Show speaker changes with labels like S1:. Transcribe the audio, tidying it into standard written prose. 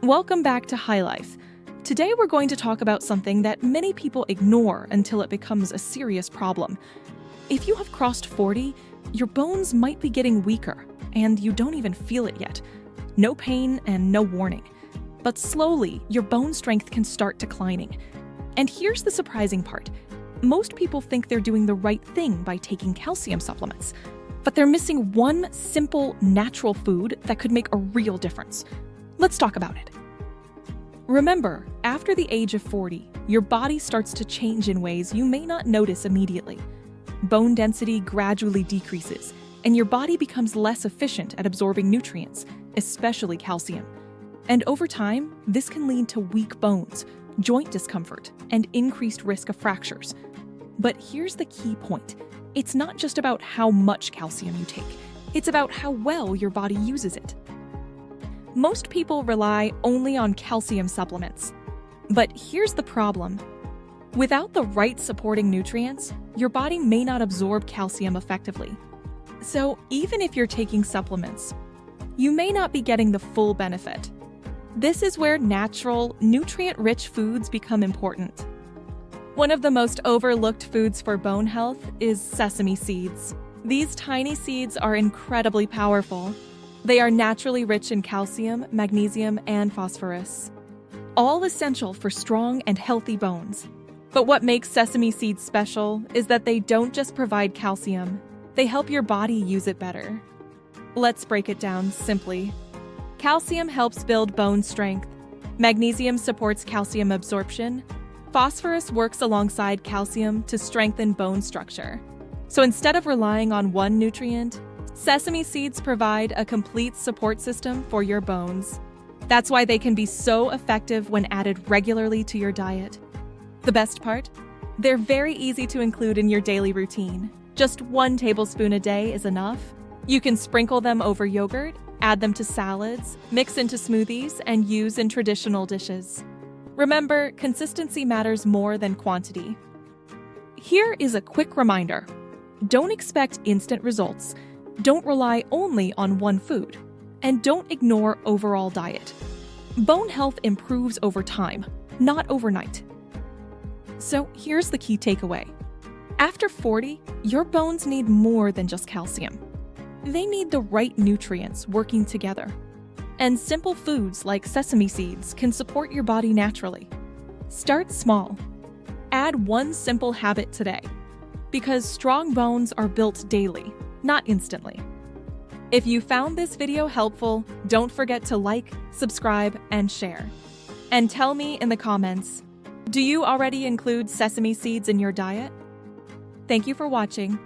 S1: Welcome back to High Life. Today we're going to talk about something that many people ignore until it becomes a serious problem. If you have crossed 40, your bones might be getting weaker, and you don't even feel it yet. No pain and no warning. But slowly, your bone strength can start declining. And here's the surprising part. Most people think they're doing the right thing by taking calcium supplements, but they're missing one simple, natural food that could make a real difference. Let's talk about it. Remember, after the age of 40, your body starts to change in ways you may not notice immediately. Bone density gradually decreases, and your body becomes less efficient at absorbing nutrients, especially calcium. And over time, this can lead to weak bones, joint discomfort, and increased risk of fractures. But here's the key point. It's not just about how much calcium you take. It's about how well your body uses it. Most people rely only on calcium supplements. But here's the problem. Without the right supporting nutrients, your body may not absorb calcium effectively. So even if you're taking supplements, you may not be getting the full benefit. This is where natural, nutrient-rich foods become important. One of the most overlooked foods for bone health is sesame seeds. These tiny seeds are incredibly powerful. They are naturally rich in calcium, magnesium, and phosphorus, all essential for strong and healthy bones. But what makes sesame seeds special is that they don't just provide calcium, they help your body use it better. Let's break it down simply. Calcium helps build bone strength. Magnesium supports calcium absorption. Phosphorus works alongside calcium to strengthen bone structure. So instead of relying on one nutrient, sesame seeds provide a complete support system for your bones. That's why they can be so effective when added regularly to your diet. The best part? They're very easy to include in your daily routine. Just 1 tablespoon a day is enough. You can sprinkle them over yogurt, add them to salads, mix into smoothies, and use in traditional dishes. Remember, consistency matters more than quantity. Here is a quick reminder. Don't expect instant results. Don't rely only on one food. And don't ignore overall diet. Bone health improves over time, not overnight. So here's the key takeaway. After 40, your bones need more than just calcium. They need the right nutrients working together. And simple foods like sesame seeds can support your body naturally. Start small. Add one simple habit today. Because strong bones are built daily, not instantly. If you found this video helpful, don't forget to like, subscribe, and share. And tell me in the comments, do you already include sesame seeds in your diet? Thank you for watching.